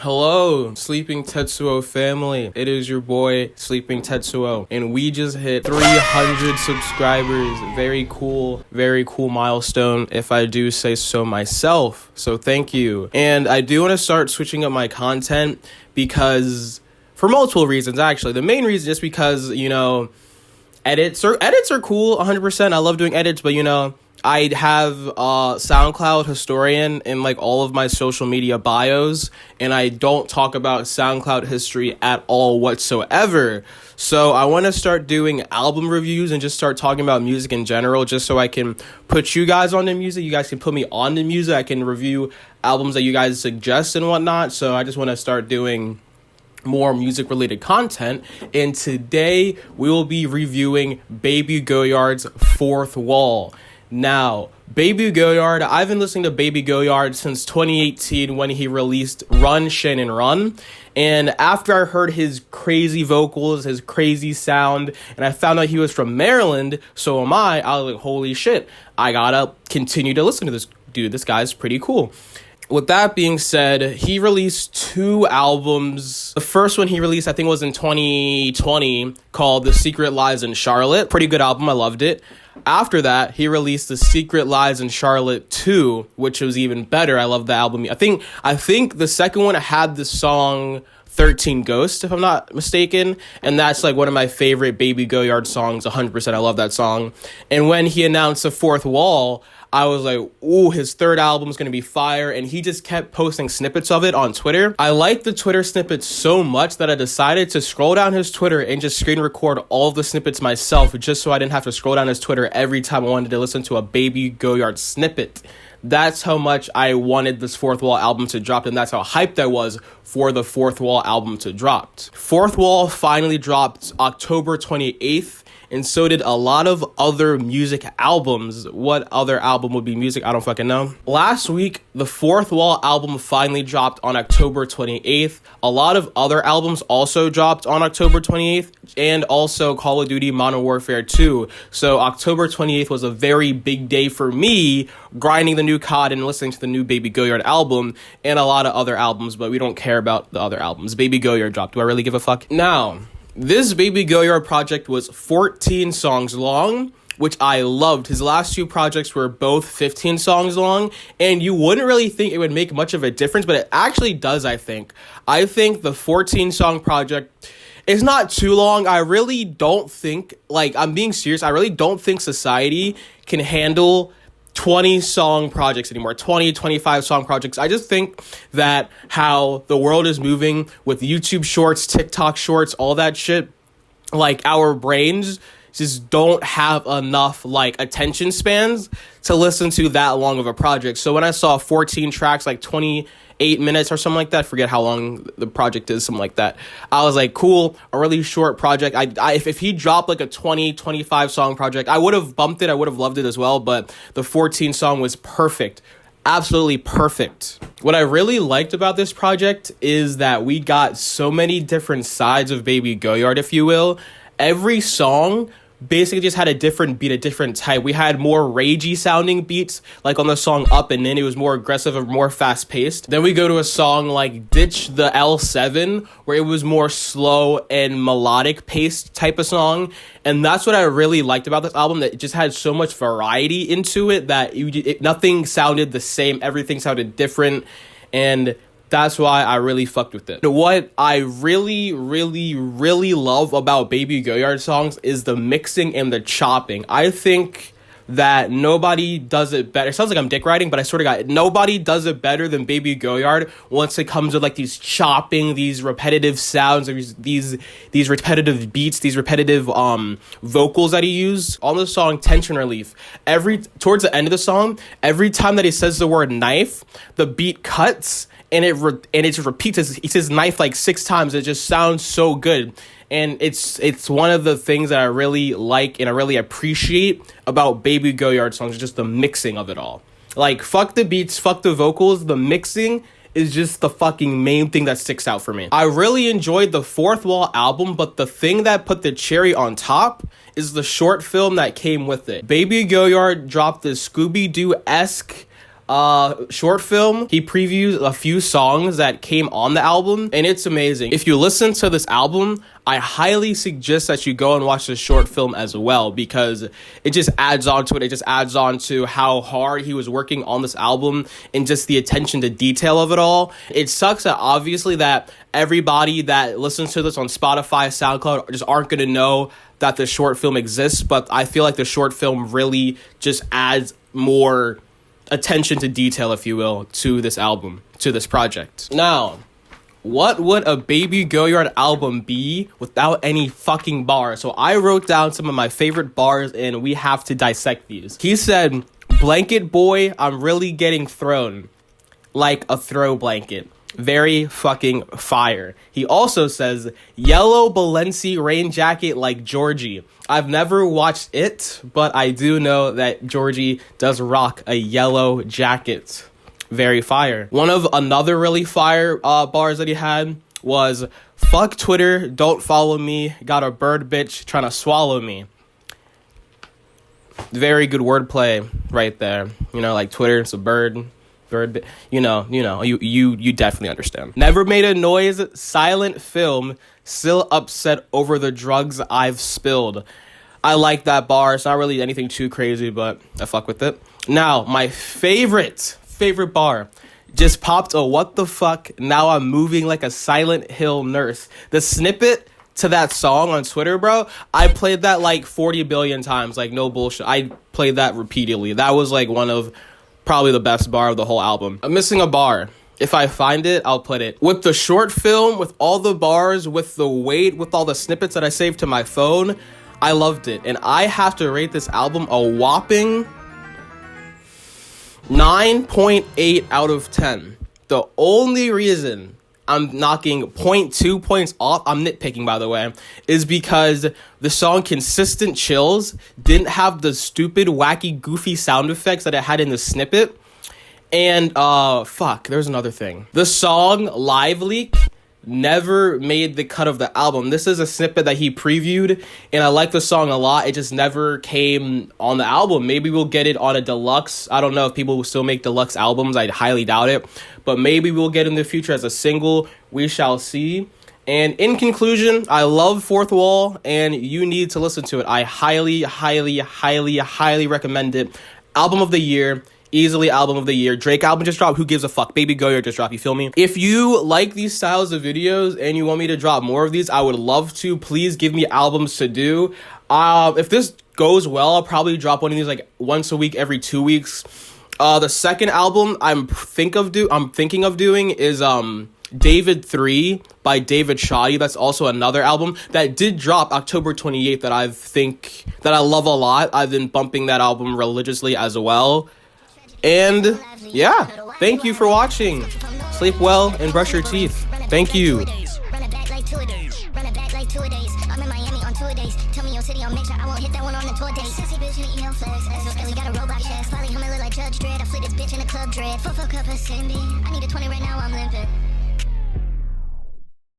Hello, Sleeping Tetsuo family. It is your boy, Sleeping Tetsuo, and we just hit 300 subscribers. Very cool milestone, if I do say so myself. So thank you. And I do want to start switching up my content because, for multiple reasons, actually. The main reason is because, edits are cool, 100%. I love doing edits, but, I have SoundCloud historian in like all of my social media bios, and I don't talk about SoundCloud history at all whatsoever. So I want to start doing album reviews and just start talking about music in general, just so I can put you guys on the music. You guys can put me on the music. I can review albums that you guys suggest and whatnot. So I just want to start doing more music related content, and today we will be reviewing Bby Goyard's Fourth Wall. Now, Bby Goyard, I've been listening to Bby Goyard since 2018 when he released Run, Shannon, Run. And after I heard his crazy vocals, his crazy sound, and I found out he was from Maryland, so am I was like, holy shit, I gotta continue to listen to this dude. This guy's pretty cool. With that being said, he released 2 albums. The first one he released, I think, was in 2020, called The Secret Lies in Charlotte. Pretty good album. I loved it. After that, he released The Secret Lies in Charlotte 2, which was even better. I love the album. I think the second one had the song 13 Ghosts, if I'm not mistaken, and that's like one of my favorite Bby Goyard songs, 100%. I love that song. And when he announced The Fourth Wall, I was like, ooh, his third album is going to be fire, and he just kept posting snippets of it on Twitter. I liked the Twitter snippets so much that I decided to scroll down his Twitter and just screen record all of the snippets myself, just so I didn't have to scroll down his Twitter every time I wanted to listen to a Bby Goyard snippet. That's how much I wanted this Fourth Wall album to drop, and that's how hyped I was for the Fourth Wall album to drop. Fourth Wall finally dropped October 28th. And so did a lot of other music albums. What other album would be music? I don't fucking know. Last week, the Fourth Wall album finally dropped on October 28th. A lot of other albums also dropped on October 28th, and also Call of Duty Modern Warfare 2. So October 28th was a very big day for me, grinding the new COD and listening to the new Bby Goyard album, and a lot of other albums, but we don't care about the other albums. Bby Goyard dropped. Do I really give a fuck? Now, this Bby Goyard project was 14 songs long, which I loved. His last 2 projects were both 15 songs long, and you wouldn't really think it would make much of a difference, but it actually does, I think. I think the 14-song project is not too long. I really don't think, I'm being serious, I really don't think society can handle 20-song projects anymore, 25 song projects. I just think that how the world is moving with YouTube shorts, TikTok shorts, all that shit, our brains just don't have enough attention spans to listen to that long of a project. So when I saw 14 tracks, 28 minutes or something like that, forget how long the project is, something like that, I was like, cool, a really short project. If he dropped a 25 song project, I would have bumped it, I would have loved it as well, but the 14 song was perfect. Absolutely perfect. What I really liked about this project is that we got so many different sides of Bby Goyard, if you will. Every song basically just had a different beat, a different type. We had more ragey sounding beats, like on the song Up and In, it was more aggressive and more fast paced. Then we go to a song like Ditch the L7, where it was more slow and melodic paced type of song. And that's what I really liked about this album, that it just had so much variety into it that nothing sounded the same, everything sounded different, and that's why I really fucked with it. What I really, really, really love about Bby Goyard songs is the mixing and the chopping. I think that nobody does it better. It sounds like I'm dick riding, but I swear to God, nobody does it better than Bby Goyard once it comes with these chopping, these repetitive sounds, these repetitive beats, these repetitive vocals that he used on the song Tension Relief. Towards the end of the song, every time that he says the word knife, the beat cuts and it just repeats. He says knife 6 times. It just sounds so good. And it's one of the things that I really like and I really appreciate about Bby Goyard songs, just the mixing of it all. Fuck the beats, fuck the vocals, the mixing is just the fucking main thing that sticks out for me. I really enjoyed the Fourth Wall album, but the thing that put the cherry on top is the short film that came with it. Bby Goyard dropped this Scooby-Doo-esque short film. He previews a few songs that came on the album, and it's amazing. If you listen to this album, I highly suggest that you go and watch the short film as well, because it just adds on to it. It just adds on to how hard he was working on this album and just the attention to detail of it all. It sucks that obviously that everybody that listens to this on Spotify, SoundCloud just aren't going to know that the short film exists, but I feel like the short film really just adds more attention to detail, if you will, to this album, to this project. Now, what would a Bby Goyard album be without any fucking bars? So I wrote down some of my favorite bars, and we have to dissect these. He said, "Blanket boy, I'm really getting thrown like a throw blanket." Very fucking fire. He also says, "Yellow Balenci rain jacket like Georgie." I've never watched it, but I do know that Georgie does rock a yellow jacket. Very fire. One of another really fire bars that he had was, "Fuck Twitter, don't follow me, got a bird bitch trying to swallow me." Very good wordplay right there. You know, like Twitter, it's a bird. You definitely understand. "Never made a noise, silent film, still upset over the drugs I've spilled." I like that bar. It's not really anything too crazy, but I fuck with it. Now, my favorite bar just popped a "what the fuck, now I'm moving like a Silent Hill nurse." The snippet to that song on Twitter, bro, I played that like 40 billion times, like no bullshit. I played that repeatedly. That was like one of probably the best bar of the whole album. I'm missing a bar. If I find it, I'll put it. With the short film, with all the bars, with the weight, with all the snippets that I saved to my phone, I loved it. And I have to rate this album a whopping 9.8 out of 10. The only reason I'm knocking 0.2 points off, I'm nitpicking by the way, is because the song Consistent Chills didn't have the stupid, wacky, goofy sound effects that it had in the snippet. And, there's another thing. The song Live Leak never made the cut of the album. This is a snippet that he previewed, and I like the song a lot. It just never came on the album. Maybe we'll get it on a deluxe. I don't know if people will still make deluxe albums. I highly doubt it. But maybe we'll get it in the future as a single. We shall see. And in conclusion, I love Fourth Wall, and you need to listen to it. I highly, highly, highly, highly recommend it. Album of the year. Easily album of the year. Drake album just dropped. Who gives a fuck? Bby Goyard just dropped. You feel me? If you like these styles of videos and you want me to drop more of these, I would love to. Please give me albums to do. If this goes well, I'll probably drop one of these like once a week, every 2 weeks. The second album I'm thinking of doing is David 3 by David Shoddy. That's also another album that did drop October 28th that I love a lot. I've been bumping that album religiously as well. And yeah, thank you for watching. Sleep well and brush your teeth. Thank you. I need a 20 right now, I'm limping.